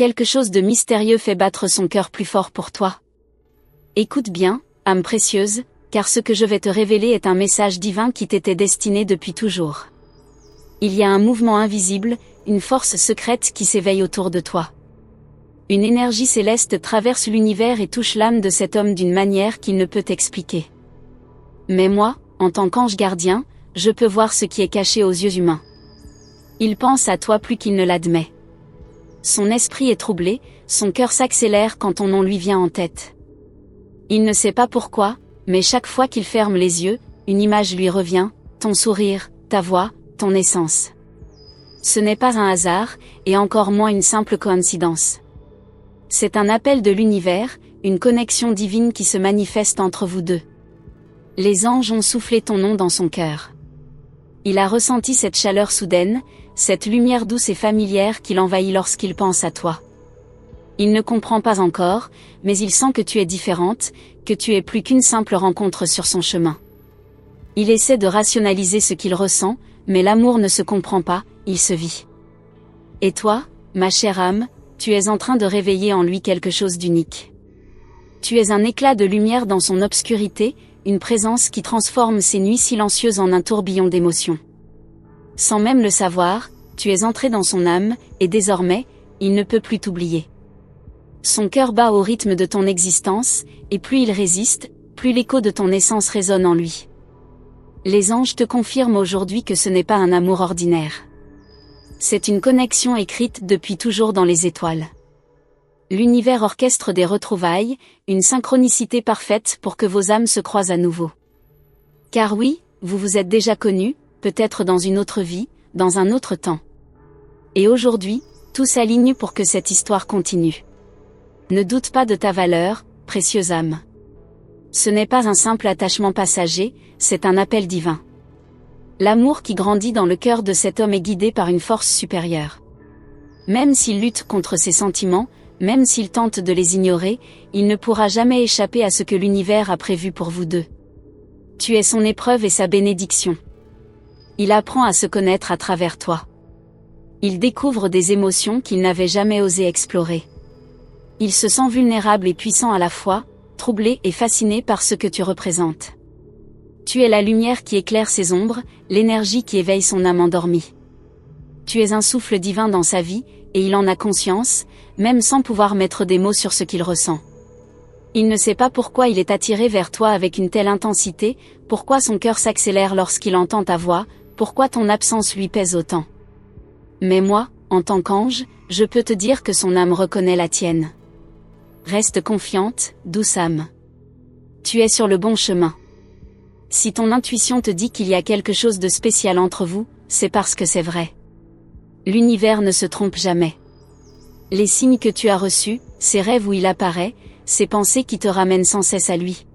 quelque chose de mystérieux fait battre son cœur plus fort pour toi. Écoute bien, âme précieuse, car ce que je vais te révéler est un message divin qui t'était destiné depuis toujours. Il y a un mouvement invisible, une force secrète qui s'éveille autour de toi. Une énergie céleste traverse l'univers et touche l'âme de cet homme d'une manière qu'il ne peut expliquer. Mais moi, en tant qu'ange gardien, je peux voir ce qui est caché aux yeux humains. Il pense à toi plus qu'il ne l'admet. Son esprit est troublé, son cœur s'accélère quand ton nom lui vient en tête. Il ne sait pas pourquoi, mais chaque fois qu'il ferme les yeux, une image lui revient, ton sourire, ta voix, ton essence. Ce n'est pas un hasard, et encore moins une simple coïncidence. C'est un appel de l'univers, une connexion divine qui se manifeste entre vous deux. Les anges ont soufflé ton nom dans son cœur. Il a ressenti cette chaleur soudaine, cette lumière douce et familière qui l'envahit lorsqu'il pense à toi. Il ne comprend pas encore, mais il sent que tu es différente, que tu es plus qu'une simple rencontre sur son chemin. Il essaie de rationaliser ce qu'il ressent, mais l'amour ne se comprend pas, il se vit. Et toi, ma chère âme, tu es en train de réveiller en lui quelque chose d'unique. Tu es un éclat de lumière dans son obscurité, une présence qui transforme ses nuits silencieuses en un tourbillon d'émotions. Sans même le savoir, tu es entré dans son âme, et désormais, il ne peut plus t'oublier. Son cœur bat au rythme de ton existence, et plus il résiste, plus l'écho de ton essence résonne en lui. Les anges te confirment aujourd'hui que ce n'est pas un amour ordinaire. C'est une connexion écrite depuis toujours dans les étoiles. L'univers orchestre des retrouvailles, une synchronicité parfaite pour que vos âmes se croisent à nouveau. Car oui, vous vous êtes déjà connus, peut-être dans une autre vie, dans un autre temps. Et aujourd'hui, tout s'aligne pour que cette histoire continue. Ne doute pas de ta valeur, précieuse âme. Ce n'est pas un simple attachement passager, c'est un appel divin. L'amour qui grandit dans le cœur de cet homme est guidé par une force supérieure. Même s'il lutte contre ses sentiments, même s'il tente de les ignorer, il ne pourra jamais échapper à ce que l'univers a prévu pour vous deux. Tu es son épreuve et sa bénédiction. Il apprend à se connaître à travers toi. Il découvre des émotions qu'il n'avait jamais osé explorer. Il se sent vulnérable et puissant à la fois, troublé et fasciné par ce que tu représentes. Tu es la lumière qui éclaire ses ombres, l'énergie qui éveille son âme endormie. Tu es un souffle divin dans sa vie, et il en a conscience, même sans pouvoir mettre des mots sur ce qu'il ressent. Il ne sait pas pourquoi il est attiré vers toi avec une telle intensité, pourquoi son cœur s'accélère lorsqu'il entend ta voix, pourquoi ton absence lui pèse autant. Mais moi, en tant qu'ange, je peux te dire que son âme reconnaît la tienne. Reste confiante, douce âme. Tu es sur le bon chemin. Si ton intuition te dit qu'il y a quelque chose de spécial entre vous, c'est parce que c'est vrai. L'univers ne se trompe jamais. Les signes que tu as reçus, ces rêves où il apparaît, ces pensées qui te ramènent sans cesse à lui.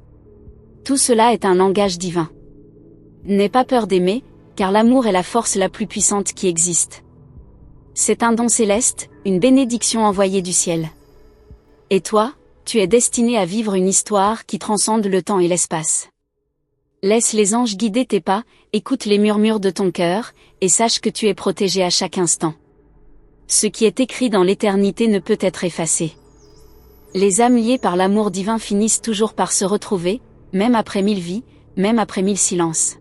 Tout cela est un langage divin. N'aie pas peur d'aimer, car l'amour est la force la plus puissante qui existe. C'est un don céleste, une bénédiction envoyée du ciel. Et toi, tu es destiné à vivre une histoire qui transcende le temps et l'espace. Laisse les anges guider tes pas, écoute les murmures de ton cœur, et sache que tu es protégé à chaque instant. Ce qui est écrit dans l'éternité ne peut être effacé. Les âmes liées par l'amour divin finissent toujours par se retrouver, même après 1000 vies, même après 1000 silences.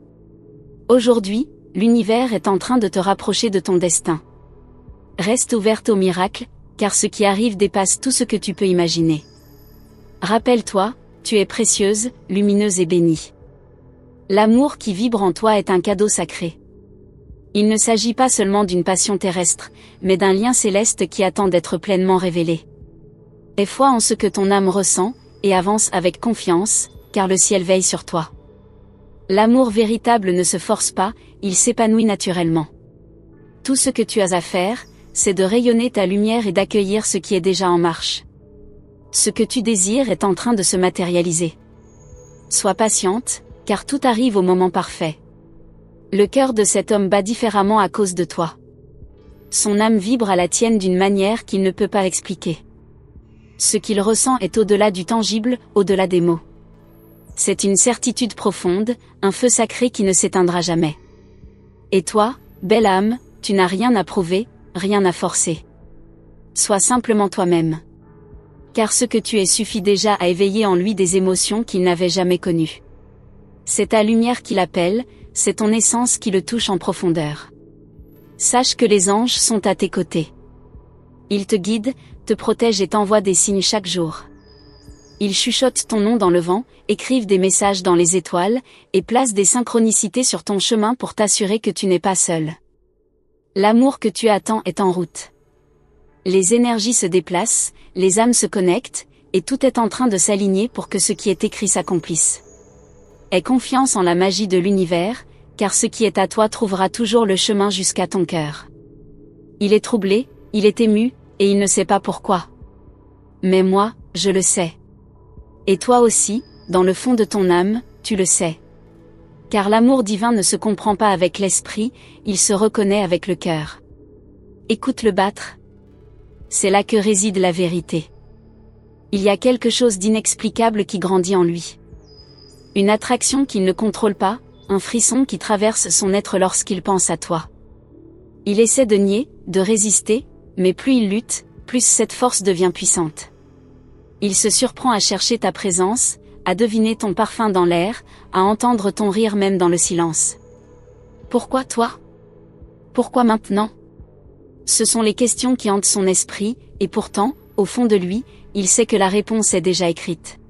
Aujourd'hui, l'univers est en train de te rapprocher de ton destin. Reste ouverte au miracle, car ce qui arrive dépasse tout ce que tu peux imaginer. Rappelle-toi, tu es précieuse, lumineuse et bénie. L'amour qui vibre en toi est un cadeau sacré. Il ne s'agit pas seulement d'une passion terrestre, mais d'un lien céleste qui attend d'être pleinement révélé. Aie foi en ce que ton âme ressent, et avance avec confiance, car le ciel veille sur toi. L'amour véritable ne se force pas, il s'épanouit naturellement. Tout ce que tu as à faire, c'est de rayonner ta lumière et d'accueillir ce qui est déjà en marche. Ce que tu désires est en train de se matérialiser. Sois patiente, car tout arrive au moment parfait. Le cœur de cet homme bat différemment à cause de toi. Son âme vibre à la tienne d'une manière qu'il ne peut pas expliquer. Ce qu'il ressent est au-delà du tangible, au-delà des mots. C'est une certitude profonde, un feu sacré qui ne s'éteindra jamais. Et toi, belle âme, tu n'as rien à prouver, rien à forcer. Sois simplement toi-même. Car ce que tu es suffit déjà à éveiller en lui des émotions qu'il n'avait jamais connues. C'est ta lumière qui l'appelle, c'est ton essence qui le touche en profondeur. Sache que les anges sont à tes côtés. Ils te guident, te protègent et t'envoient des signes chaque jour. Ils chuchotent ton nom dans le vent, écrivent des messages dans les étoiles, et placent des synchronicités sur ton chemin pour t'assurer que tu n'es pas seul. L'amour que tu attends est en route. Les énergies se déplacent, les âmes se connectent, et tout est en train de s'aligner pour que ce qui est écrit s'accomplisse. Aie confiance en la magie de l'univers, car ce qui est à toi trouvera toujours le chemin jusqu'à ton cœur. Il est troublé, il est ému, et il ne sait pas pourquoi. Mais moi, je le sais. Et toi aussi, dans le fond de ton âme, tu le sais. Car l'amour divin ne se comprend pas avec l'esprit, il se reconnaît avec le cœur. Écoute-le battre. C'est là que réside la vérité. Il y a quelque chose d'inexplicable qui grandit en lui. Une attraction qu'il ne contrôle pas, un frisson qui traverse son être lorsqu'il pense à toi. Il essaie de nier, de résister, mais plus il lutte, plus cette force devient puissante. Il se surprend à chercher ta présence, à deviner ton parfum dans l'air, à entendre ton rire même dans le silence. Pourquoi toi? Pourquoi maintenant? Ce sont les questions qui hantent son esprit, et pourtant, au fond de lui, il sait que la réponse est déjà écrite.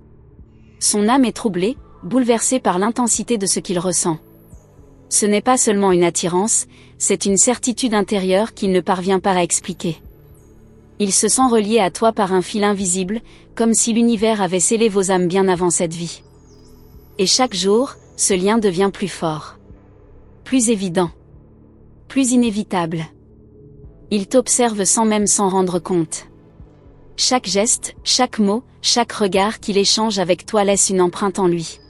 Son âme est troublée, bouleversée par l'intensité de ce qu'il ressent. Ce n'est pas seulement une attirance, c'est une certitude intérieure qu'il ne parvient pas à expliquer. Il se sent relié à toi par un fil invisible, comme si l'univers avait scellé vos âmes bien avant cette vie. Et chaque jour, ce lien devient plus fort. Plus évident. Plus inévitable. Il t'observe sans même s'en rendre compte. Chaque geste, chaque mot, chaque regard qu'il échange avec toi laisse une empreinte en lui.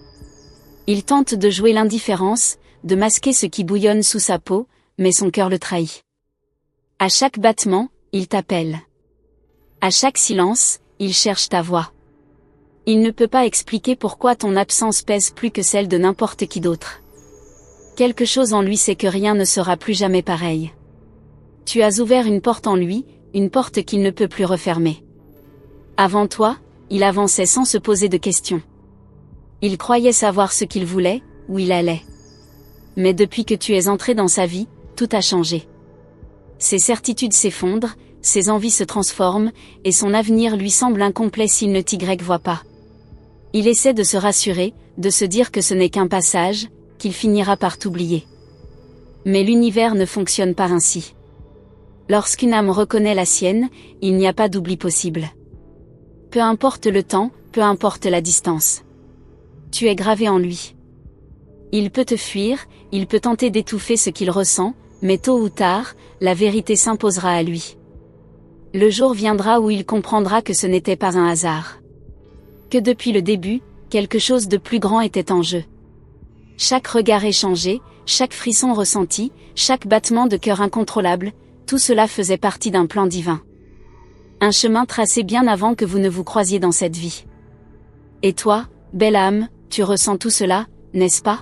Il tente de jouer l'indifférence, de masquer ce qui bouillonne sous sa peau, mais son cœur le trahit. À chaque battement, il t'appelle. À chaque silence, il cherche ta voix. Il ne peut pas expliquer pourquoi ton absence pèse plus que celle de n'importe qui d'autre. Quelque chose en lui sait que rien ne sera plus jamais pareil. Tu as ouvert une porte en lui, une porte qu'il ne peut plus refermer. Avant toi, il avançait sans se poser de questions. Il croyait savoir ce qu'il voulait, où il allait. Mais depuis que tu es entré dans sa vie, tout a changé. Ses certitudes s'effondrent, ses envies se transforment, et son avenir lui semble incomplet s'il ne t'y voit pas. Il essaie de se rassurer, de se dire que ce n'est qu'un passage, qu'il finira par t'oublier. Mais l'univers ne fonctionne pas ainsi. Lorsqu'une âme reconnaît la sienne, il n'y a pas d'oubli possible. Peu importe le temps, peu importe la distance. Tu es gravé en lui. Il peut te fuir, il peut tenter d'étouffer ce qu'il ressent, mais tôt ou tard, la vérité s'imposera à lui. Le jour viendra où il comprendra que ce n'était pas un hasard. Que depuis le début, quelque chose de plus grand était en jeu. Chaque regard échangé, chaque frisson ressenti, chaque battement de cœur incontrôlable, tout cela faisait partie d'un plan divin. Un chemin tracé bien avant que vous ne vous croisiez dans cette vie. Et toi, belle âme, tu ressens tout cela, n'est-ce pas?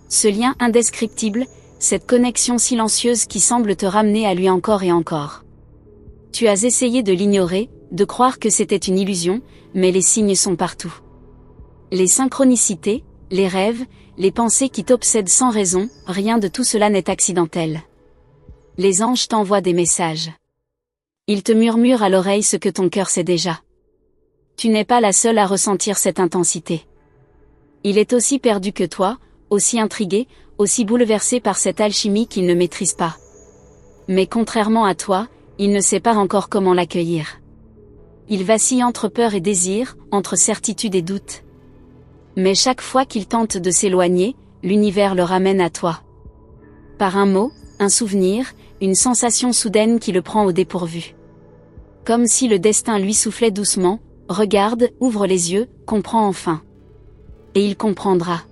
Ce lien indescriptible, cette connexion silencieuse qui semble te ramener à lui encore et encore. Tu as essayé de l'ignorer, de croire que c'était une illusion, mais les signes sont partout. Les synchronicités, les rêves, les pensées qui t'obsèdent sans raison, rien de tout cela n'est accidentel. Les anges t'envoient des messages. Ils te murmurent à l'oreille ce que ton cœur sait déjà. Tu n'es pas la seule à ressentir cette intensité. Il est aussi perdu que toi, aussi intrigué, aussi bouleversé par cette alchimie qu'il ne maîtrise pas. Mais contrairement à toi, il ne sait pas encore comment l'accueillir. Il vacille entre peur et désir, entre certitude et doute. Mais chaque fois qu'il tente de s'éloigner, l'univers le ramène à toi. Par un mot, un souvenir, une sensation soudaine qui le prend au dépourvu. Comme si le destin lui soufflait doucement, regarde, ouvre les yeux, comprends enfin. Et il comprendra.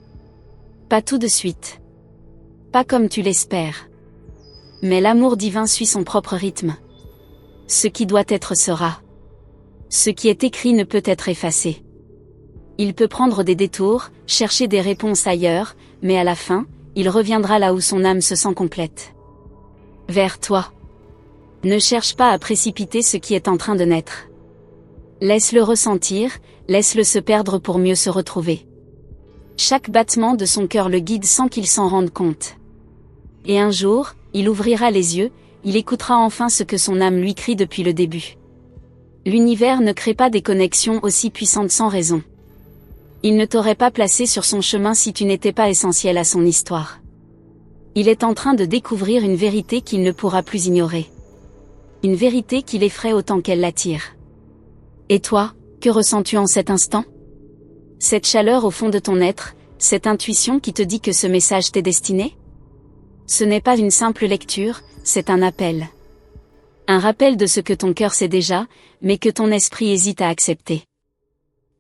Pas tout de suite. Pas comme tu l'espères. Mais l'amour divin suit son propre rythme. Ce qui doit être sera. Ce qui est écrit ne peut être effacé. Il peut prendre des détours, chercher des réponses ailleurs, mais à la fin, il reviendra là où son âme se sent complète. Vers toi. Ne cherche pas à précipiter ce qui est en train de naître. Laisse-le ressentir, laisse-le se perdre pour mieux se retrouver. Chaque battement de son cœur le guide sans qu'il s'en rende compte. Et un jour, il ouvrira les yeux, il écoutera enfin ce que son âme lui crie depuis le début. L'univers ne crée pas des connexions aussi puissantes sans raison. Il ne t'aurait pas placé sur son chemin si tu n'étais pas essentiel à son histoire. Il est en train de découvrir une vérité qu'il ne pourra plus ignorer. Une vérité qui l'effraie autant qu'elle l'attire. Et toi, que ressens-tu en cet instant? Cette chaleur au fond de ton être, cette intuition qui te dit que ce message t'est destiné? Ce n'est pas une simple lecture, c'est un appel. Un rappel de ce que ton cœur sait déjà, mais que ton esprit hésite à accepter.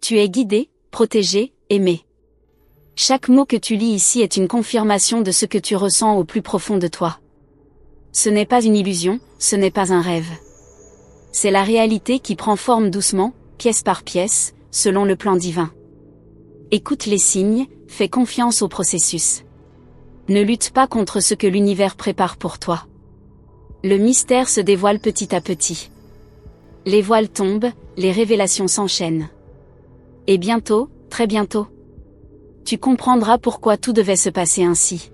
Tu es guidé, protégé, aimé. Chaque mot que tu lis ici est une confirmation de ce que tu ressens au plus profond de toi. Ce n'est pas une illusion, ce n'est pas un rêve. C'est la réalité qui prend forme doucement, pièce par pièce, selon le plan divin. Écoute les signes, fais confiance au processus. Ne lutte pas contre ce que l'univers prépare pour toi. Le mystère se dévoile petit à petit. Les voiles tombent, les révélations s'enchaînent. Et bientôt, très bientôt, tu comprendras pourquoi tout devait se passer ainsi.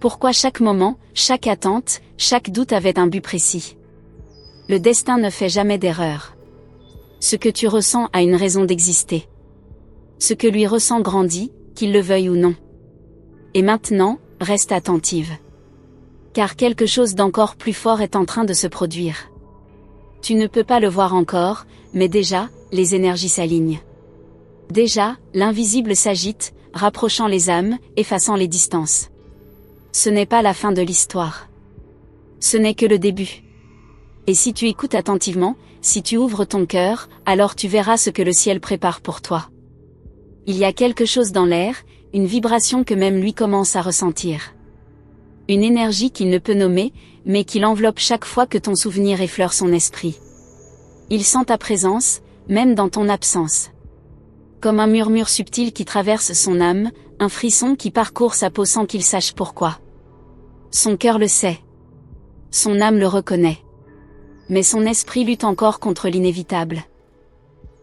Pourquoi chaque moment, chaque attente, chaque doute avait un but précis. Le destin ne fait jamais d'erreur. Ce que tu ressens a une raison d'exister. Ce que lui ressent grandit, qu'il le veuille ou non. Et maintenant, reste attentive. Car quelque chose d'encore plus fort est en train de se produire. Tu ne peux pas le voir encore, mais déjà, les énergies s'alignent. Déjà, l'invisible s'agite, rapprochant les âmes, effaçant les distances. Ce n'est pas la fin de l'histoire. Ce n'est que le début. Et si tu écoutes attentivement, si tu ouvres ton cœur, alors tu verras ce que le ciel prépare pour toi. Il y a quelque chose dans l'air, une vibration que même lui commence à ressentir. Une énergie qu'il ne peut nommer, mais qui l'enveloppe chaque fois que ton souvenir effleure son esprit. Il sent ta présence, même dans ton absence. Comme un murmure subtil qui traverse son âme, un frisson qui parcourt sa peau sans qu'il sache pourquoi. Son cœur le sait. Son âme le reconnaît. Mais son esprit lutte encore contre l'inévitable.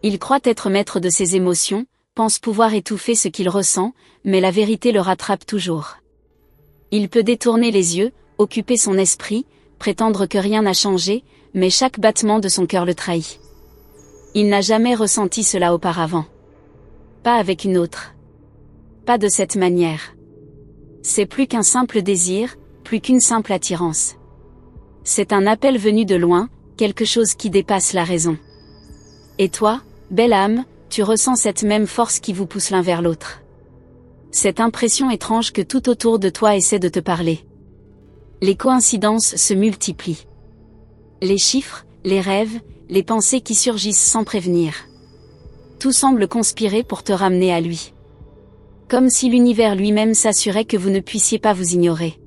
Il croit être maître de ses émotions, pense pouvoir étouffer ce qu'il ressent, mais la vérité le rattrape toujours. Il peut détourner les yeux, occuper son esprit, prétendre que rien n'a changé, mais chaque battement de son cœur le trahit. Il n'a jamais ressenti cela auparavant. Pas avec une autre. Pas de cette manière. C'est plus qu'un simple désir, plus qu'une simple attirance. C'est un appel venu de loin, quelque chose qui dépasse la raison. Et toi, belle âme, tu ressens cette même force qui vous pousse l'un vers l'autre. Cette impression étrange que tout autour de toi essaie de te parler. Les coïncidences se multiplient. Les chiffres, les rêves, les pensées qui surgissent sans prévenir. Tout semble conspirer pour te ramener à lui. Comme si l'univers lui-même s'assurait que vous ne puissiez pas vous ignorer.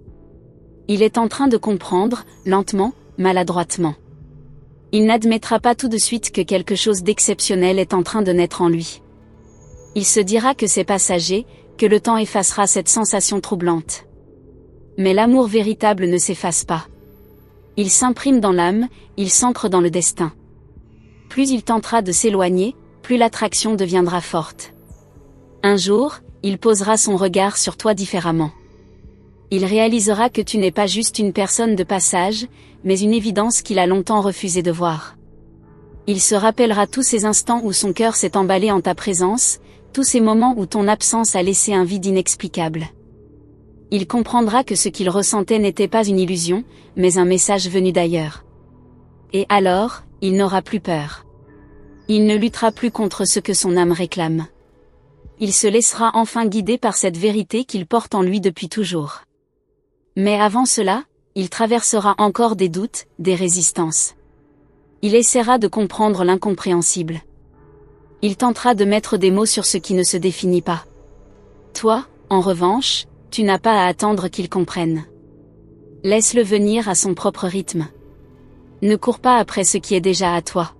Il est en train de comprendre, lentement, maladroitement. Il n'admettra pas tout de suite que quelque chose d'exceptionnel est en train de naître en lui. Il se dira que c'est passager, que le temps effacera cette sensation troublante. Mais l'amour véritable ne s'efface pas. Il s'imprime dans l'âme, il s'ancre dans le destin. Plus il tentera de s'éloigner, plus l'attraction deviendra forte. Un jour, il posera son regard sur toi différemment. Il réalisera que tu n'es pas juste une personne de passage, mais une évidence qu'il a longtemps refusé de voir. Il se rappellera tous ces instants où son cœur s'est emballé en ta présence, tous ces moments où ton absence a laissé un vide inexplicable. Il comprendra que ce qu'il ressentait n'était pas une illusion, mais un message venu d'ailleurs. Et alors, il n'aura plus peur. Il ne luttera plus contre ce que son âme réclame. Il se laissera enfin guider par cette vérité qu'il porte en lui depuis toujours. Mais avant cela, il traversera encore des doutes, des résistances. Il essaiera de comprendre l'incompréhensible. Il tentera de mettre des mots sur ce qui ne se définit pas. Toi, en revanche, tu n'as pas à attendre qu'il comprenne. Laisse-le venir à son propre rythme. Ne cours pas après ce qui est déjà à toi.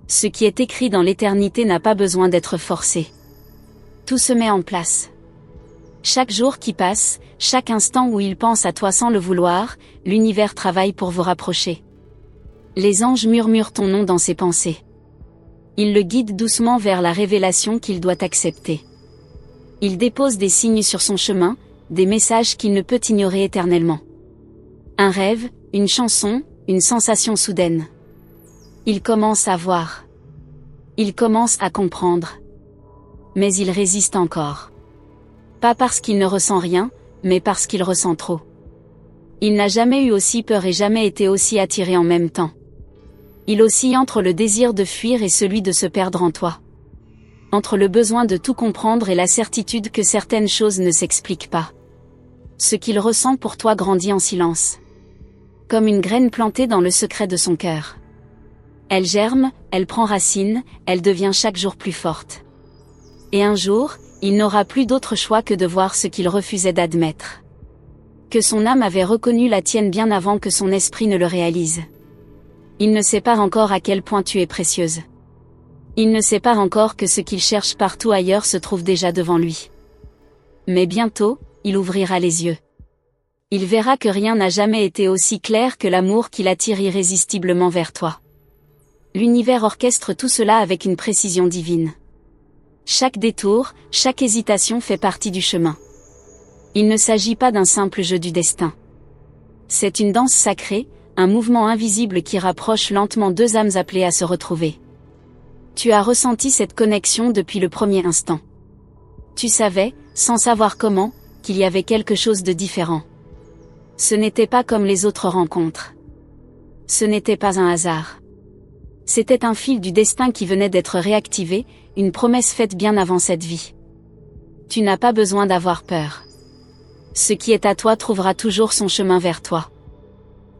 Ce qui est écrit dans l'éternité n'a pas besoin d'être forcé. Tout se met en place. Chaque jour qui passe, chaque instant où il pense à toi sans le vouloir, l'univers travaille pour vous rapprocher. Les anges murmurent ton nom dans ses pensées. Ils le guident doucement vers la révélation qu'il doit accepter. Ils déposent des signes sur son chemin, des messages qu'il ne peut ignorer éternellement. Un rêve, une chanson, une sensation soudaine. Il commence à voir. Il commence à comprendre. Mais il résiste encore. Pas parce qu'il ne ressent rien, mais parce qu'il ressent trop. Il n'a jamais eu aussi peur et jamais été aussi attiré en même temps. Il oscille entre le désir de fuir et celui de se perdre en toi. Entre le besoin de tout comprendre et la certitude que certaines choses ne s'expliquent pas. Ce qu'il ressent pour toi grandit en silence. Comme une graine plantée dans le secret de son cœur. Elle germe, elle prend racine, elle devient chaque jour plus forte. Et un jour, il n'aura plus d'autre choix que de voir ce qu'il refusait d'admettre. Que son âme avait reconnu la tienne bien avant que son esprit ne le réalise. Il ne sait pas encore à quel point tu es précieuse. Il ne sait pas encore que ce qu'il cherche partout ailleurs se trouve déjà devant lui. Mais bientôt, il ouvrira les yeux. Il verra que rien n'a jamais été aussi clair que l'amour qui l'attire irrésistiblement vers toi. L'univers orchestre tout cela avec une précision divine. Chaque détour, chaque hésitation fait partie du chemin. Il ne s'agit pas d'un simple jeu du destin. C'est une danse sacrée, un mouvement invisible qui rapproche lentement deux âmes appelées à se retrouver. Tu as ressenti cette connexion depuis le premier instant. Tu savais, sans savoir comment, qu'il y avait quelque chose de différent. Ce n'était pas comme les autres rencontres. Ce n'était pas un hasard. C'était un fil du destin qui venait d'être réactivé, une promesse faite bien avant cette vie. Tu n'as pas besoin d'avoir peur. Ce qui est à toi trouvera toujours son chemin vers toi.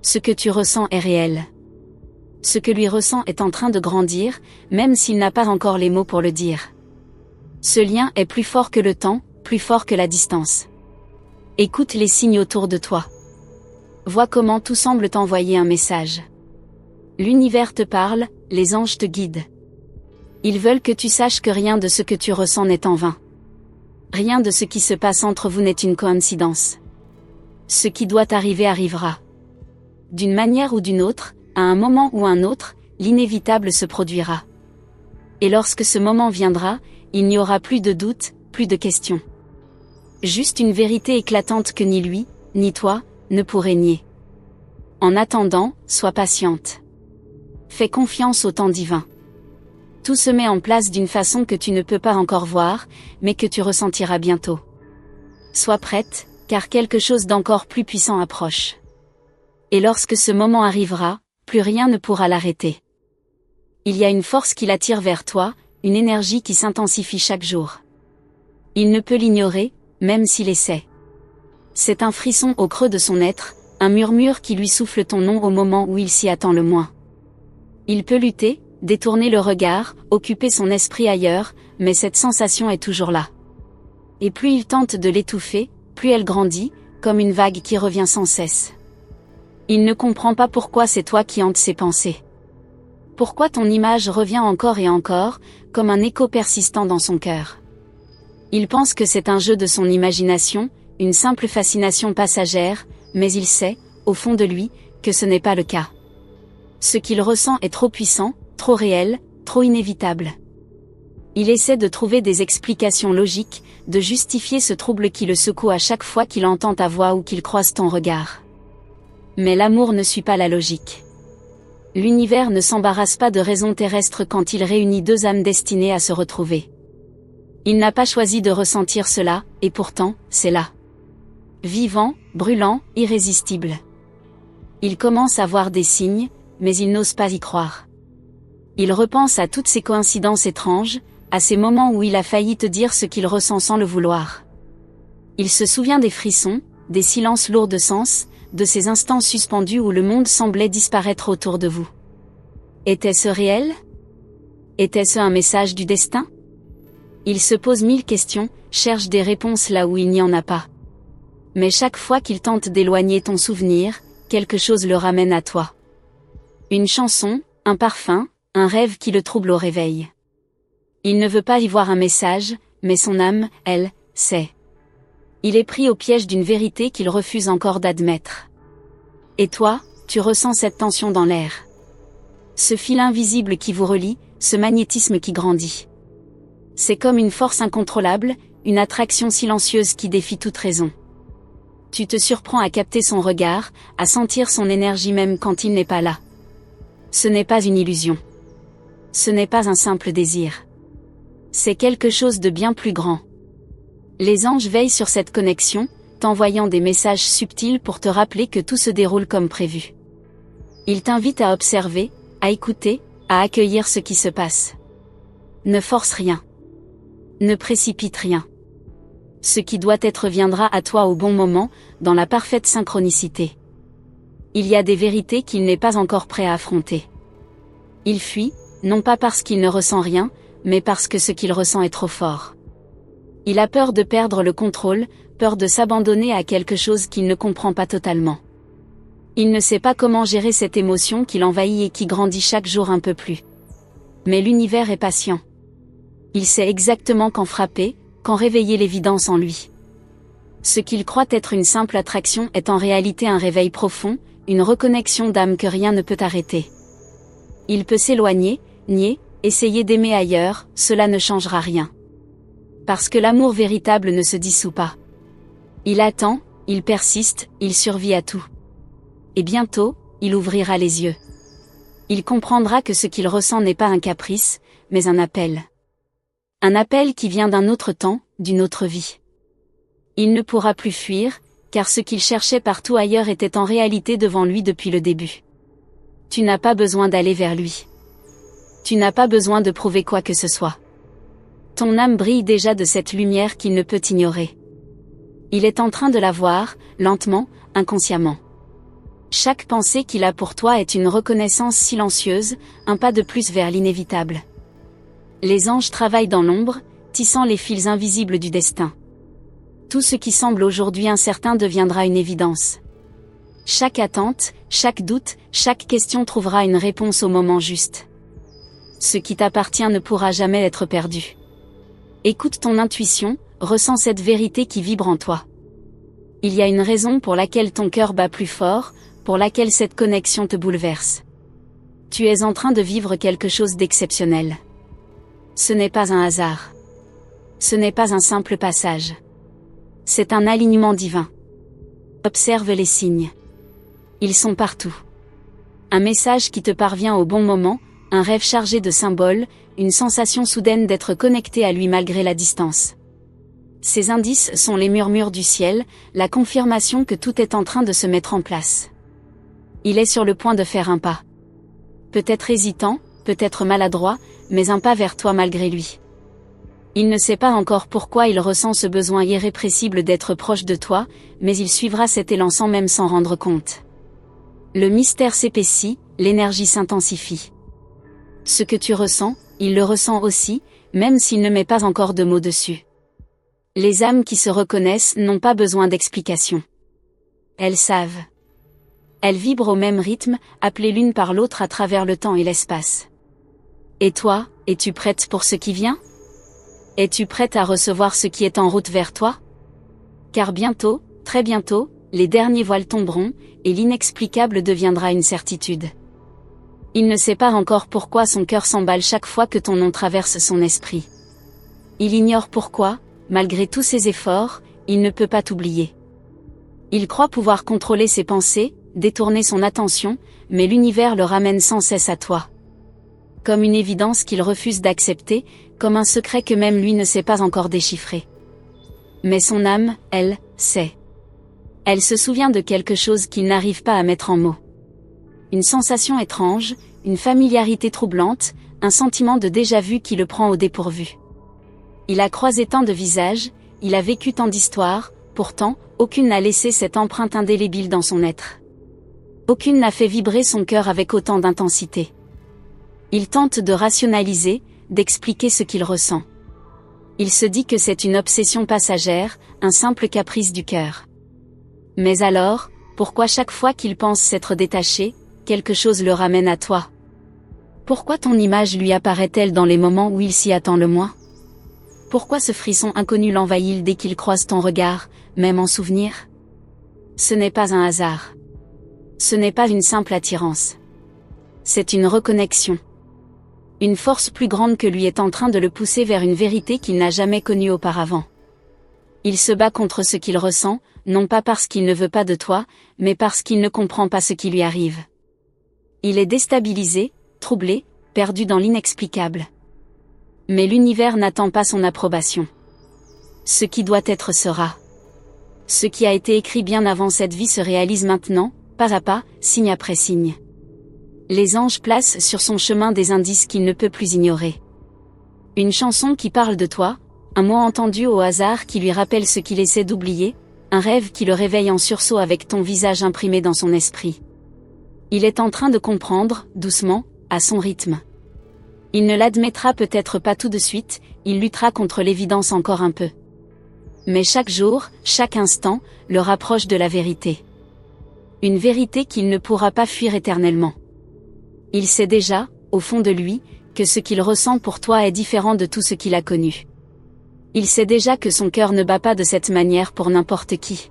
Ce que tu ressens est réel. Ce que lui ressent est en train de grandir, même s'il n'a pas encore les mots pour le dire. Ce lien est plus fort que le temps, plus fort que la distance. Écoute les signes autour de toi. Vois comment tout semble t'envoyer un message. L'univers te parle, les anges te guident. Ils veulent que tu saches que rien de ce que tu ressens n'est en vain. Rien de ce qui se passe entre vous n'est une coïncidence. Ce qui doit arriver arrivera. D'une manière ou d'une autre, à un moment ou un autre, l'inévitable se produira. Et lorsque ce moment viendra, il n'y aura plus de doute, plus de questions. Juste une vérité éclatante que ni lui, ni toi, ne pourraient nier. En attendant, sois patiente. Fais confiance au temps divin. Tout se met en place d'une façon que tu ne peux pas encore voir, mais que tu ressentiras bientôt. Sois prête, car quelque chose d'encore plus puissant approche. Et lorsque ce moment arrivera, plus rien ne pourra l'arrêter. Il y a une force qui l'attire vers toi, une énergie qui s'intensifie chaque jour. Il ne peut l'ignorer, même s'il essaie. C'est un frisson au creux de son être, un murmure qui lui souffle ton nom au moment où il s'y attend le moins. Il peut lutter, détourner le regard, occuper son esprit ailleurs, mais cette sensation est toujours là. Et plus il tente de l'étouffer, plus elle grandit, comme une vague qui revient sans cesse. Il ne comprend pas pourquoi c'est toi qui hantes ses pensées. Pourquoi ton image revient encore et encore, comme un écho persistant dans son cœur. Il pense que c'est un jeu de son imagination, une simple fascination passagère, mais il sait, au fond de lui, que ce n'est pas le cas. Ce qu'il ressent est trop puissant, trop réel, trop inévitable. Il essaie de trouver des explications logiques, de justifier ce trouble qui le secoue à chaque fois qu'il entend ta voix ou qu'il croise ton regard. Mais l'amour ne suit pas la logique. L'univers ne s'embarrasse pas de raisons terrestres quand il réunit deux âmes destinées à se retrouver. Il n'a pas choisi de ressentir cela, et pourtant, c'est là. Vivant, brûlant, irrésistible. Il commence à voir des signes, mais il n'ose pas y croire. Il repense à toutes ces coïncidences étranges, à ces moments où il a failli te dire ce qu'il ressent sans le vouloir. Il se souvient des frissons, des silences lourds de sens, de ces instants suspendus où le monde semblait disparaître autour de vous. Était-ce réel? Était-ce un message du destin? Il se pose 1000 questions, cherche des réponses là où il n'y en a pas. Mais chaque fois qu'il tente d'éloigner ton souvenir, quelque chose le ramène à toi. Une chanson, un parfum, un rêve qui le trouble au réveil. Il ne veut pas y voir un message, mais son âme, elle, sait. Il est pris au piège d'une vérité qu'il refuse encore d'admettre. Et toi, tu ressens cette tension dans l'air. Ce fil invisible qui vous relie, ce magnétisme qui grandit. C'est comme une force incontrôlable, une attraction silencieuse qui défie toute raison. Tu te surprends à capter son regard, à sentir son énergie même quand il n'est pas là. Ce n'est pas une illusion. Ce n'est pas un simple désir. C'est quelque chose de bien plus grand. Les anges veillent sur cette connexion, t'envoyant des messages subtils pour te rappeler que tout se déroule comme prévu. Ils t'invitent à observer, à écouter, à accueillir ce qui se passe. Ne force rien. Ne précipite rien. Ce qui doit être viendra à toi au bon moment, dans la parfaite synchronicité. Il y a des vérités qu'il n'est pas encore prêt à affronter. Il fuit, non pas parce qu'il ne ressent rien, mais parce que ce qu'il ressent est trop fort. Il a peur de perdre le contrôle, peur de s'abandonner à quelque chose qu'il ne comprend pas totalement. Il ne sait pas comment gérer cette émotion qui l'envahit et qui grandit chaque jour un peu plus. Mais l'univers est patient. Il sait exactement quand frapper, quand réveiller l'évidence en lui. Ce qu'il croit être une simple attraction est en réalité un réveil profond, une reconnexion d'âme que rien ne peut arrêter. Il peut s'éloigner, nier, essayer d'aimer ailleurs, cela ne changera rien. Parce que l'amour véritable ne se dissout pas. Il attend, il persiste, il survit à tout. Et bientôt, il ouvrira les yeux. Il comprendra que ce qu'il ressent n'est pas un caprice, mais un appel. Un appel qui vient d'un autre temps, d'une autre vie. Il ne pourra plus fuir, car ce qu'il cherchait partout ailleurs était en réalité devant lui depuis le début. Tu n'as pas besoin d'aller vers lui. Tu n'as pas besoin de prouver quoi que ce soit. Ton âme brille déjà de cette lumière qu'il ne peut ignorer. Il est en train de la voir, lentement, inconsciemment. Chaque pensée qu'il a pour toi est une reconnaissance silencieuse, un pas de plus vers l'inévitable. Les anges travaillent dans l'ombre, tissant les fils invisibles du destin. Tout ce qui semble aujourd'hui incertain deviendra une évidence. Chaque attente, chaque doute, chaque question trouvera une réponse au moment juste. Ce qui t'appartient ne pourra jamais être perdu. Écoute ton intuition, ressens cette vérité qui vibre en toi. Il y a une raison pour laquelle ton cœur bat plus fort, pour laquelle cette connexion te bouleverse. Tu es en train de vivre quelque chose d'exceptionnel. Ce n'est pas un hasard. Ce n'est pas un simple passage. C'est un alignement divin. Observe les signes. Ils sont partout. Un message qui te parvient au bon moment, un rêve chargé de symboles, une sensation soudaine d'être connecté à lui malgré la distance. Ces indices sont les murmures du ciel, la confirmation que tout est en train de se mettre en place. Il est sur le point de faire un pas. Peut-être hésitant, peut-être maladroit, mais un pas vers toi malgré lui. Il ne sait pas encore pourquoi il ressent ce besoin irrépressible d'être proche de toi, mais il suivra cet élan sans même s'en rendre compte. Le mystère s'épaissit, l'énergie s'intensifie. Ce que tu ressens, il le ressent aussi, même s'il ne met pas encore de mots dessus. Les âmes qui se reconnaissent n'ont pas besoin d'explications. Elles savent. Elles vibrent au même rythme, appelées l'une par l'autre à travers le temps et l'espace. Et toi, es-tu prête pour ce qui vient ? Es-tu prête à recevoir ce qui est en route vers toi ? Car bientôt, très bientôt, les derniers voiles tomberont, et l'inexplicable deviendra une certitude. Il ne sait pas encore pourquoi son cœur s'emballe chaque fois que ton nom traverse son esprit. Il ignore pourquoi, malgré tous ses efforts, il ne peut pas t'oublier. Il croit pouvoir contrôler ses pensées, détourner son attention, mais l'univers le ramène sans cesse à toi. Comme une évidence qu'il refuse d'accepter, comme un secret que même lui ne sait pas encore déchiffrer. Mais son âme, elle, sait. Elle se souvient de quelque chose qu'il n'arrive pas à mettre en mots. Une sensation étrange, une familiarité troublante, un sentiment de déjà-vu qui le prend au dépourvu. Il a croisé tant de visages, il a vécu tant d'histoires, pourtant, aucune n'a laissé cette empreinte indélébile dans son être. Aucune n'a fait vibrer son cœur avec autant d'intensité. Il tente de rationaliser, d'expliquer ce qu'il ressent. Il se dit que c'est une obsession passagère, un simple caprice du cœur. Mais alors, pourquoi chaque fois qu'il pense s'être détaché, quelque chose le ramène à toi ? Pourquoi ton image lui apparaît-elle dans les moments où il s'y attend le moins ? Pourquoi ce frisson inconnu l'envahit dès qu'il croise ton regard, même en souvenir ? Ce n'est pas un hasard. Ce n'est pas une simple attirance. C'est une reconnexion. Une force plus grande que lui est en train de le pousser vers une vérité qu'il n'a jamais connue auparavant. Il se bat contre ce qu'il ressent, non pas parce qu'il ne veut pas de toi, mais parce qu'il ne comprend pas ce qui lui arrive. Il est déstabilisé, troublé, perdu dans l'inexplicable. Mais l'univers n'attend pas son approbation. Ce qui doit être sera. Ce qui a été écrit bien avant cette vie se réalise maintenant, pas à pas, signe après signe. Les anges placent sur son chemin des indices qu'il ne peut plus ignorer. Une chanson qui parle de toi, un mot entendu au hasard qui lui rappelle ce qu'il essaie d'oublier, un rêve qui le réveille en sursaut avec ton visage imprimé dans son esprit. Il est en train de comprendre, doucement, à son rythme. Il ne l'admettra peut-être pas tout de suite, il luttera contre l'évidence encore un peu. Mais chaque jour, chaque instant, le rapproche de la vérité. Une vérité qu'il ne pourra pas fuir éternellement. Il sait déjà, au fond de lui, que ce qu'il ressent pour toi est différent de tout ce qu'il a connu. Il sait déjà que son cœur ne bat pas de cette manière pour n'importe qui.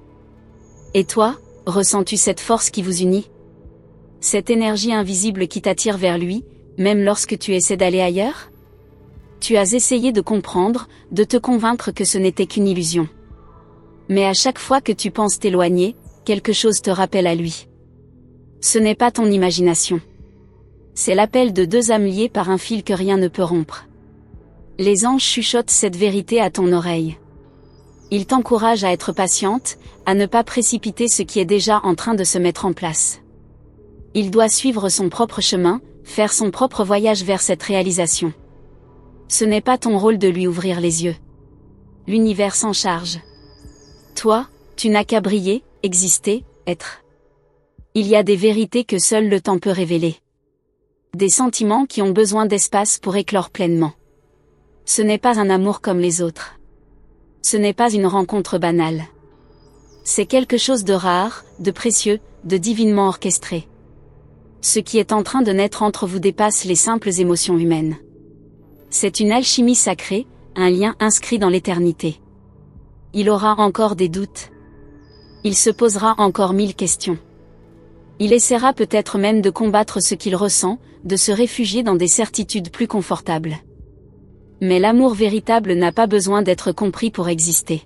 Et toi, ressens-tu cette force qui vous unit? Cette énergie invisible qui t'attire vers lui, même lorsque tu essaies d'aller ailleurs? Tu as essayé de comprendre, de te convaincre que ce n'était qu'une illusion. Mais à chaque fois que tu penses t'éloigner, quelque chose te rappelle à lui. Ce n'est pas ton imagination. C'est l'appel de deux âmes liées par un fil que rien ne peut rompre. Les anges chuchotent cette vérité à ton oreille. Ils t'encouragent à être patiente, à ne pas précipiter ce qui est déjà en train de se mettre en place. Il doit suivre son propre chemin, faire son propre voyage vers cette réalisation. Ce n'est pas ton rôle de lui ouvrir les yeux. L'univers s'en charge. Toi, tu n'as qu'à briller, exister, être. Il y a des vérités que seul le temps peut révéler. Des sentiments qui ont besoin d'espace pour éclore pleinement. Ce n'est pas un amour comme les autres. Ce n'est pas une rencontre banale. C'est quelque chose de rare, de précieux, de divinement orchestré. Ce qui est en train de naître entre vous dépasse les simples émotions humaines. C'est une alchimie sacrée, un lien inscrit dans l'éternité. Il aura encore des doutes. Il se posera encore 1000 questions. Il essaiera peut-être même de combattre ce qu'il ressent, de se réfugier dans des certitudes plus confortables. Mais l'amour véritable n'a pas besoin d'être compris pour exister.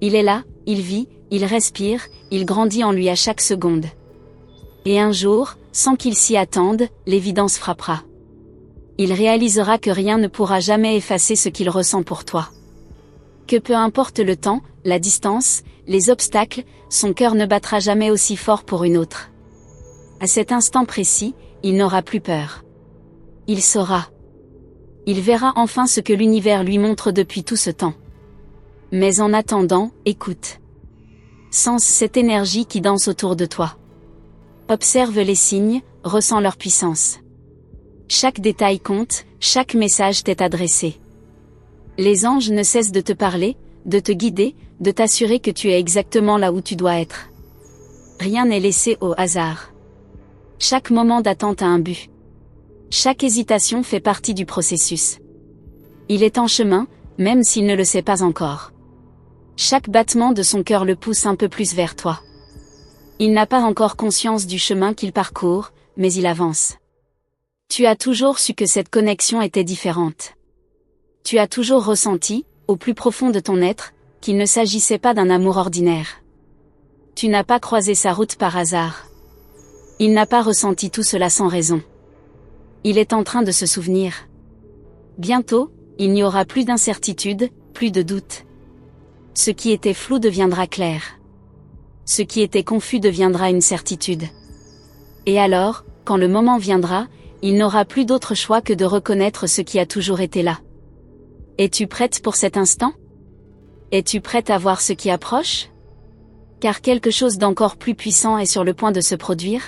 Il est là, il vit, il respire, il grandit en lui à chaque seconde. Et un jour, sans qu'il s'y attende, l'évidence frappera. Il réalisera que rien ne pourra jamais effacer ce qu'il ressent pour toi. Que peu importe le temps, la distance, les obstacles, son cœur ne battra jamais aussi fort pour une autre. À cet instant précis, il n'aura plus peur. Il saura. Il verra enfin ce que l'univers lui montre depuis tout ce temps. Mais en attendant, écoute. Sens cette énergie qui danse autour de toi. Observe les signes, ressens leur puissance. Chaque détail compte, chaque message t'est adressé. Les anges ne cessent de te parler, de te guider, de t'assurer que tu es exactement là où tu dois être. Rien n'est laissé au hasard. Chaque moment d'attente a un but. Chaque hésitation fait partie du processus. Il est en chemin, même s'il ne le sait pas encore. Chaque battement de son cœur le pousse un peu plus vers toi. Il n'a pas encore conscience du chemin qu'il parcourt, mais il avance. Tu as toujours su que cette connexion était différente. Tu as toujours ressenti, au plus profond de ton être, qu'il ne s'agissait pas d'un amour ordinaire. Tu n'as pas croisé sa route par hasard. Il n'a pas ressenti tout cela sans raison. Il est en train de se souvenir. Bientôt, il n'y aura plus d'incertitude, plus de doute. Ce qui était flou deviendra clair. Ce qui était confus deviendra une certitude. Et alors, quand le moment viendra, il n'aura plus d'autre choix que de reconnaître ce qui a toujours été là. Es-tu prête pour cet instant? Es-tu prête à voir ce qui approche? Car quelque chose d'encore plus puissant est sur le point de se produire.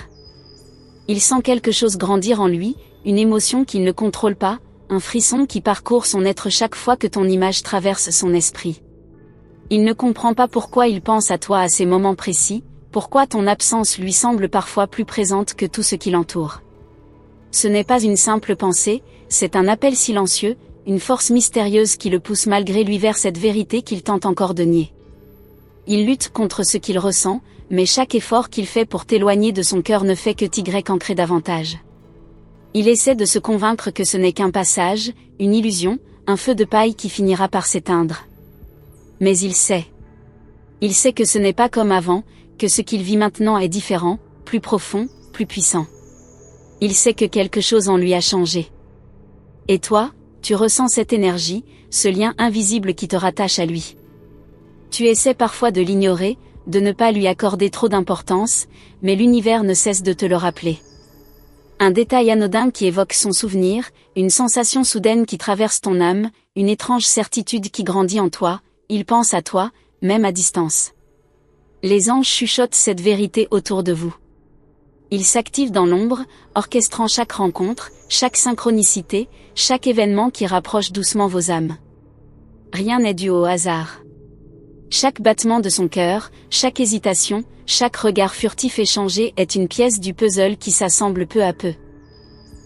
Il sent quelque chose grandir en lui, une émotion qu'il ne contrôle pas, un frisson qui parcourt son être chaque fois que ton image traverse son esprit. Il ne comprend pas pourquoi il pense à toi à ces moments précis, pourquoi ton absence lui semble parfois plus présente que tout ce qui l'entoure. Ce n'est pas une simple pensée, c'est un appel silencieux, une force mystérieuse qui le pousse malgré lui vers cette vérité qu'il tente encore de nier. Il lutte contre ce qu'il ressent, mais chaque effort qu'il fait pour t'éloigner de son cœur ne fait que t'y ancrer davantage. Il essaie de se convaincre que ce n'est qu'un passage, une illusion, un feu de paille qui finira par s'éteindre. Mais il sait. Il sait que ce n'est pas comme avant, que ce qu'il vit maintenant est différent, plus profond, plus puissant. Il sait que quelque chose en lui a changé. Et toi, tu ressens cette énergie, ce lien invisible qui te rattache à lui. Tu essaies parfois de l'ignorer, de ne pas lui accorder trop d'importance, mais l'univers ne cesse de te le rappeler. Un détail anodin qui évoque son souvenir, une sensation soudaine qui traverse ton âme, une étrange certitude qui grandit en toi, il pense à toi, même à distance. Les anges chuchotent cette vérité autour de vous. Ils s'activent dans l'ombre, orchestrant chaque rencontre, chaque synchronicité, chaque événement qui rapproche doucement vos âmes. Rien n'est dû au hasard. Chaque battement de son cœur, chaque hésitation, chaque regard furtif échangé est une pièce du puzzle qui s'assemble peu à peu.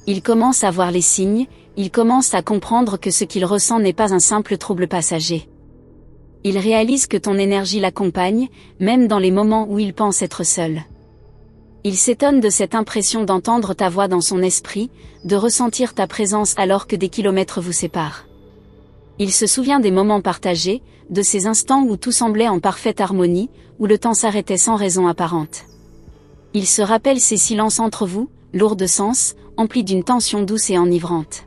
Il commence à voir les signes, il commence à comprendre que ce qu'il ressent n'est pas un simple trouble passager. Il réalise que ton énergie l'accompagne, même dans les moments où il pense être seul. Il s'étonne de cette impression d'entendre ta voix dans son esprit, de ressentir ta présence alors que des kilomètres vous séparent. Il se souvient des moments partagés, de ces instants où tout semblait en parfaite harmonie, où le temps s'arrêtait sans raison apparente. Il se rappelle ces silences entre vous, lourds de sens, emplis d'une tension douce et enivrante.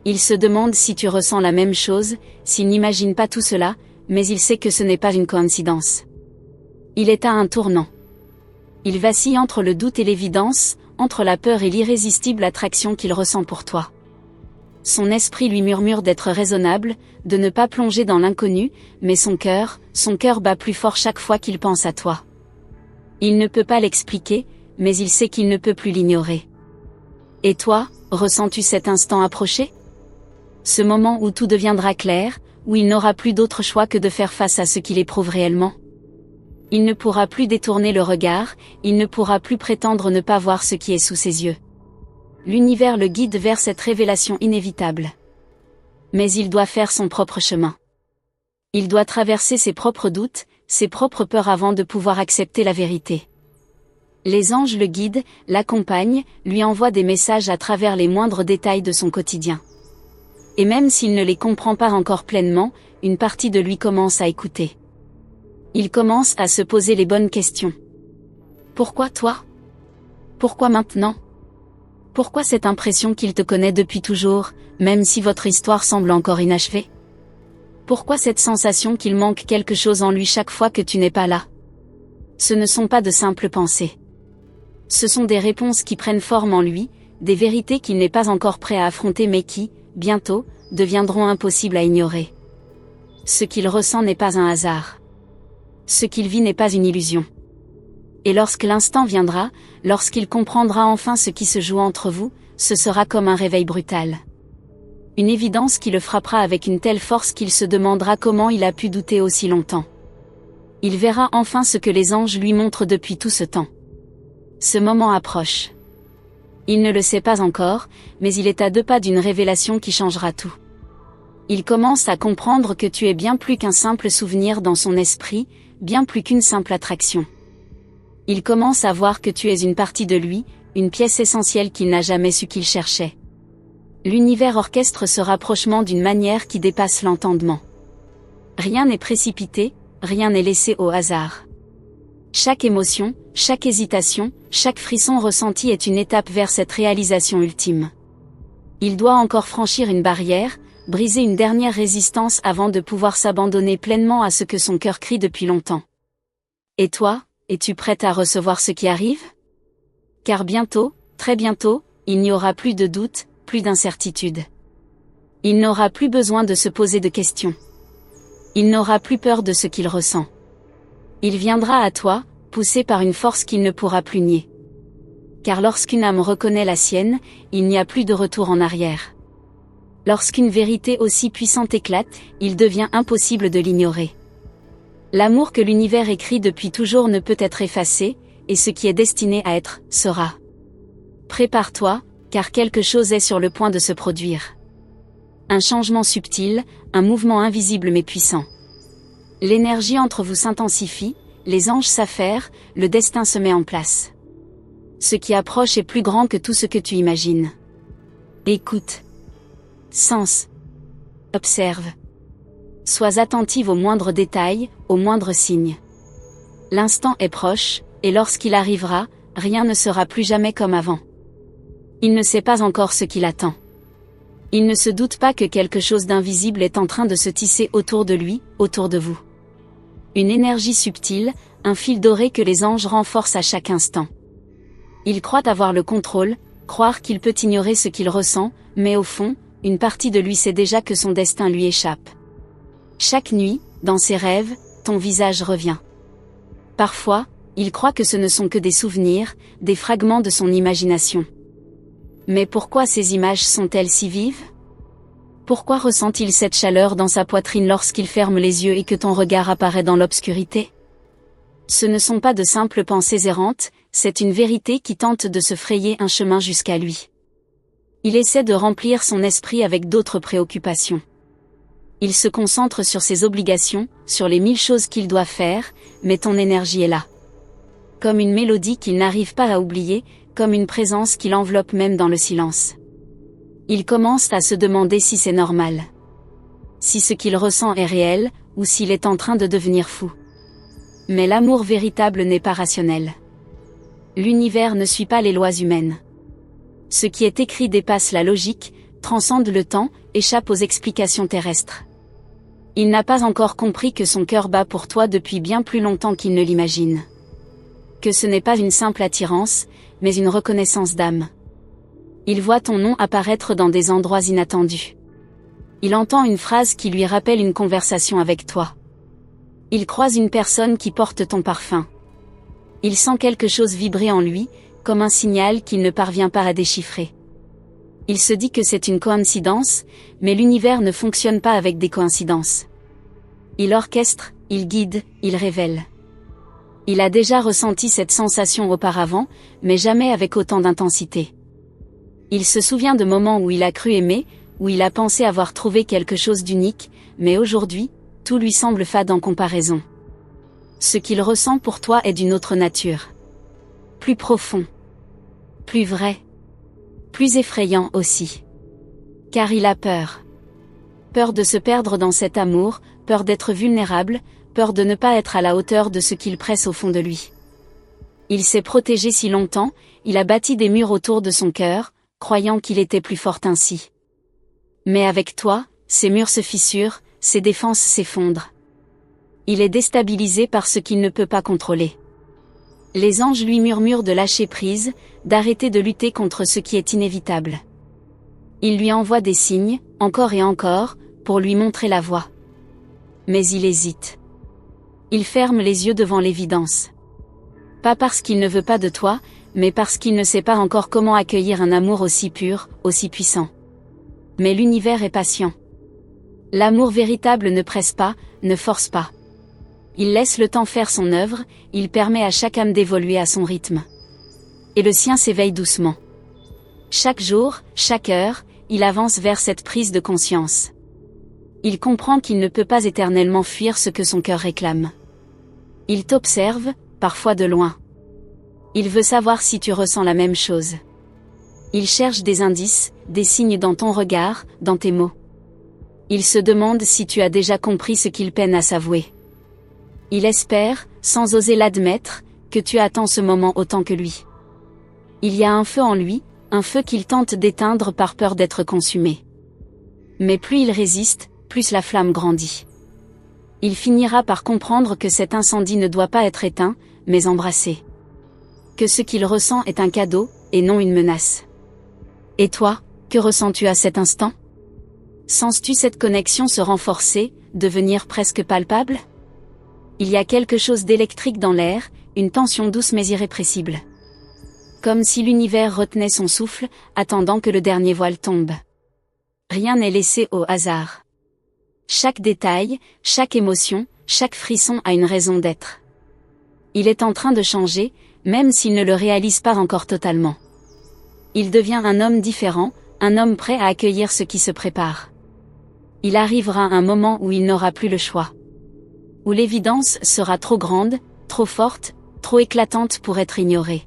Il se demande si tu ressens la même chose, s'il n'imagine pas tout cela, mais il sait que ce n'est pas une coïncidence. Il est à un tournant. Il vacille entre le doute et l'évidence, entre la peur et l'irrésistible attraction qu'il ressent pour toi. Son esprit lui murmure d'être raisonnable, de ne pas plonger dans l'inconnu, mais son cœur bat plus fort chaque fois qu'il pense à toi. Il ne peut pas l'expliquer, mais il sait qu'il ne peut plus l'ignorer. Et toi, ressens-tu cet instant approcher? Ce moment où tout deviendra clair, où il n'aura plus d'autre choix que de faire face à ce qu'il éprouve réellement. Il ne pourra plus détourner le regard, il ne pourra plus prétendre ne pas voir ce qui est sous ses yeux. L'univers le guide vers cette révélation inévitable. Mais il doit faire son propre chemin. Il doit traverser ses propres doutes, ses propres peurs avant de pouvoir accepter la vérité. Les anges le guident, l'accompagnent, lui envoient des messages à travers les moindres détails de son quotidien. Et même s'il ne les comprend pas encore pleinement, une partie de lui commence à écouter. Il commence à se poser les bonnes questions. Pourquoi toi? Pourquoi maintenant? Pourquoi cette impression qu'il te connaît depuis toujours, même si votre histoire semble encore inachevée? Pourquoi cette sensation qu'il manque quelque chose en lui chaque fois que tu n'es pas là? Ce ne sont pas de simples pensées. Ce sont des réponses qui prennent forme en lui, des vérités qu'il n'est pas encore prêt à affronter mais qui, bientôt, deviendront impossibles à ignorer. Ce qu'il ressent n'est pas un hasard. Ce qu'il vit n'est pas une illusion. Et lorsque l'instant viendra, lorsqu'il comprendra enfin ce qui se joue entre vous, ce sera comme un réveil brutal. Une évidence qui le frappera avec une telle force qu'il se demandera comment il a pu douter aussi longtemps. Il verra enfin ce que les anges lui montrent depuis tout ce temps. Ce moment approche. Il ne le sait pas encore, mais il est à 2 pas d'une révélation qui changera tout. Il commence à comprendre que tu es bien plus qu'un simple souvenir dans son esprit, bien plus qu'une simple attraction. Il commence à voir que tu es une partie de lui, une pièce essentielle qu'il n'a jamais su qu'il cherchait. L'univers orchestre ce rapprochement d'une manière qui dépasse l'entendement. Rien n'est précipité, rien n'est laissé au hasard. Chaque émotion, chaque hésitation, chaque frisson ressenti est une étape vers cette réalisation ultime. Il doit encore franchir une barrière, briser une dernière résistance avant de pouvoir s'abandonner pleinement à ce que son cœur crie depuis longtemps. Et toi, es-tu prête à recevoir ce qui arrive? Car bientôt, très bientôt, il n'y aura plus de doute, plus d'incertitude. Il n'aura plus besoin de se poser de questions. Il n'aura plus peur de ce qu'il ressent. Il viendra à toi, poussé par une force qu'il ne pourra plus nier. Car lorsqu'une âme reconnaît la sienne, il n'y a plus de retour en arrière. Lorsqu'une vérité aussi puissante éclate, il devient impossible de l'ignorer. L'amour que l'univers écrit depuis toujours ne peut être effacé, et ce qui est destiné à être, sera. Prépare-toi, car quelque chose est sur le point de se produire. Un changement subtil, un mouvement invisible mais puissant. L'énergie entre vous s'intensifie, les anges s'affairent, le destin se met en place. Ce qui approche est plus grand que tout ce que tu imagines. Écoute. Sens. Observe. Sois attentive aux moindres détails, aux moindres signes. L'instant est proche, et lorsqu'il arrivera, rien ne sera plus jamais comme avant. Il ne sait pas encore ce qui l'attend. Il ne se doute pas que quelque chose d'invisible est en train de se tisser autour de lui, autour de vous. Une énergie subtile, un fil doré que les anges renforcent à chaque instant. Il croit avoir le contrôle, croire qu'il peut ignorer ce qu'il ressent, mais au fond, une partie de lui sait déjà que son destin lui échappe. Chaque nuit, dans ses rêves, ton visage revient. Parfois, il croit que ce ne sont que des souvenirs, des fragments de son imagination. Mais pourquoi ces images sont-elles si vives? Pourquoi ressent-il cette chaleur dans sa poitrine lorsqu'il ferme les yeux et que ton regard apparaît dans l'obscurité? Ce ne sont pas de simples pensées errantes, c'est une vérité qui tente de se frayer un chemin jusqu'à lui. Il essaie de remplir son esprit avec d'autres préoccupations. Il se concentre sur ses obligations, sur les 1000 choses qu'il doit faire, mais ton énergie est là. Comme une mélodie qu'il n'arrive pas à oublier, comme une présence qui l'enveloppe même dans le silence. Il commence à se demander si c'est normal. Si ce qu'il ressent est réel, ou s'il est en train de devenir fou. Mais l'amour véritable n'est pas rationnel. L'univers ne suit pas les lois humaines. Ce qui est écrit dépasse la logique, transcende le temps, échappe aux explications terrestres. Il n'a pas encore compris que son cœur bat pour toi depuis bien plus longtemps qu'il ne l'imagine. Que ce n'est pas une simple attirance, mais une reconnaissance d'âme. Il voit ton nom apparaître dans des endroits inattendus. Il entend une phrase qui lui rappelle une conversation avec toi. Il croise une personne qui porte ton parfum. Il sent quelque chose vibrer en lui, comme un signal qu'il ne parvient pas à déchiffrer. Il se dit que c'est une coïncidence, mais l'univers ne fonctionne pas avec des coïncidences. Il orchestre, il guide, il révèle. Il a déjà ressenti cette sensation auparavant, mais jamais avec autant d'intensité. Il se souvient de moments où il a cru aimer, où il a pensé avoir trouvé quelque chose d'unique, mais aujourd'hui, tout lui semble fade en comparaison. Ce qu'il ressent pour toi est d'une autre nature. Plus profond. Plus vrai. Plus effrayant aussi. Car il a peur. Peur de se perdre dans cet amour, peur d'être vulnérable, peur de ne pas être à la hauteur de ce qu'il presse au fond de lui. Il s'est protégé si longtemps, il a bâti des murs autour de son cœur, croyant qu'il était plus fort ainsi. Mais avec toi, ces murs se fissurent, ses défenses s'effondrent. Il est déstabilisé par ce qu'il ne peut pas contrôler. Les anges lui murmurent de lâcher prise, d'arrêter de lutter contre ce qui est inévitable. Ils lui envoient des signes, encore et encore, pour lui montrer la voie. Mais il hésite. Il ferme les yeux devant l'évidence. Pas parce qu'il ne veut pas de toi, mais parce qu'il ne sait pas encore comment accueillir un amour aussi pur, aussi puissant. Mais l'univers est patient. L'amour véritable ne presse pas, ne force pas. Il laisse le temps faire son œuvre, il permet à chaque âme d'évoluer à son rythme. Et le sien s'éveille doucement. Chaque jour, chaque heure, il avance vers cette prise de conscience. Il comprend qu'il ne peut pas éternellement fuir ce que son cœur réclame. Il t'observe, parfois de loin. Il veut savoir si tu ressens la même chose. Il cherche des indices, des signes dans ton regard, dans tes mots. Il se demande si tu as déjà compris ce qu'il peine à s'avouer. Il espère, sans oser l'admettre, que tu attends ce moment autant que lui. Il y a un feu en lui, un feu qu'il tente d'éteindre par peur d'être consumé. Mais plus il résiste, plus la flamme grandit. Il finira par comprendre que cet incendie ne doit pas être éteint, mais embrassé. Que ce qu'il ressent est un cadeau, et non une menace. Et toi, que ressens-tu à cet instant? Sens-tu cette connexion se renforcer, devenir presque palpable? Il y a quelque chose d'électrique dans l'air, une tension douce mais irrépressible. Comme si l'univers retenait son souffle, attendant que le dernier voile tombe. Rien n'est laissé au hasard. Chaque détail, chaque émotion, chaque frisson a une raison d'être. Il est en train de changer, même s'il ne le réalise pas encore totalement. Il devient un homme différent, un homme prêt à accueillir ce qui se prépare. Il arrivera un moment où il n'aura plus le choix. Où l'évidence sera trop grande, trop forte, trop éclatante pour être ignorée.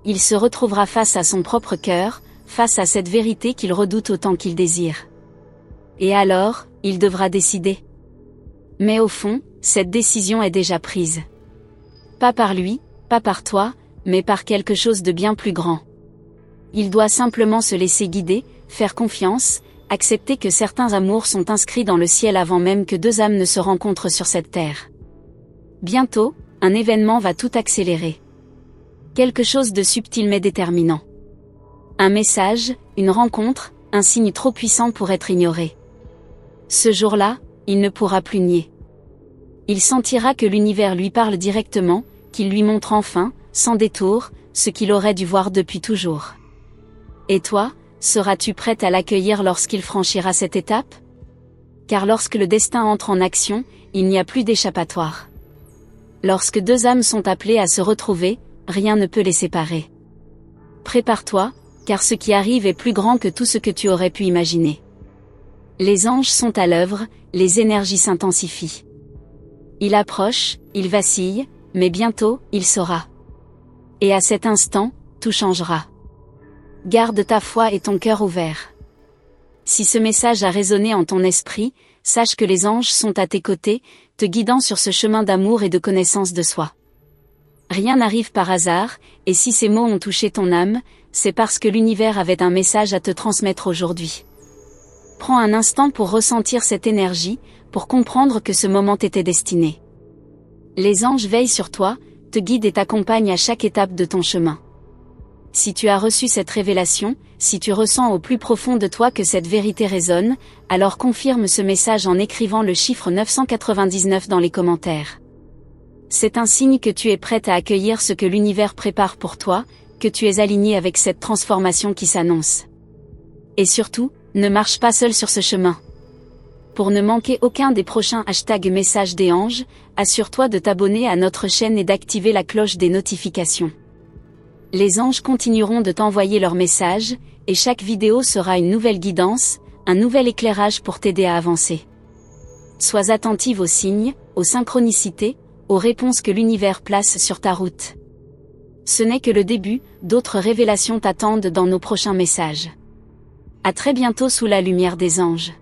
Il se retrouvera face à son propre cœur, face à cette vérité qu'il redoute autant qu'il désire. Et alors, il devra décider. Mais au fond, cette décision est déjà prise. Pas par lui, pas par toi, mais par quelque chose de bien plus grand. Il doit simplement se laisser guider, faire confiance, accepter que certains amours sont inscrits dans le ciel avant même que deux âmes ne se rencontrent sur cette terre. Bientôt, un événement va tout accélérer. Quelque chose de subtil mais déterminant. Un message, une rencontre, un signe trop puissant pour être ignoré. Ce jour-là, il ne pourra plus nier. Il sentira que l'univers lui parle directement, qu'il lui montre enfin, sans détour, ce qu'il aurait dû voir depuis toujours. Et toi, seras-tu prête à l'accueillir lorsqu'il franchira cette étape? Car lorsque le destin entre en action, il n'y a plus d'échappatoire. Lorsque deux âmes sont appelées à se retrouver, rien ne peut les séparer. Prépare-toi, car ce qui arrive est plus grand que tout ce que tu aurais pu imaginer. Les anges sont à l'œuvre, les énergies s'intensifient. Il approche, il vacille, mais bientôt, il saura. Et à cet instant, tout changera. Garde ta foi et ton cœur ouverts. Si ce message a résonné en ton esprit, sache que les anges sont à tes côtés, te guidant sur ce chemin d'amour et de connaissance de soi. Rien n'arrive par hasard, et si ces mots ont touché ton âme, c'est parce que l'univers avait un message à te transmettre aujourd'hui. Prends un instant pour ressentir cette énergie, pour comprendre que ce moment t'était destiné. Les anges veillent sur toi, te guident et t'accompagnent à chaque étape de ton chemin. Si tu as reçu cette révélation, si tu ressens au plus profond de toi que cette vérité résonne, alors confirme ce message en écrivant le chiffre 999 dans les commentaires. C'est un signe que tu es prête à accueillir ce que l'univers prépare pour toi, que tu es aligné avec cette transformation qui s'annonce. Et surtout, ne marche pas seul sur ce chemin. Pour ne manquer aucun des prochains #message des anges, assure-toi de t'abonner à notre chaîne et d'activer la cloche des notifications. Les anges continueront de t'envoyer leurs messages, et chaque vidéo sera une nouvelle guidance, un nouvel éclairage pour t'aider à avancer. Sois attentive aux signes, aux synchronicités, aux réponses que l'univers place sur ta route. Ce n'est que le début, d'autres révélations t'attendent dans nos prochains messages. À très bientôt sous la lumière des anges.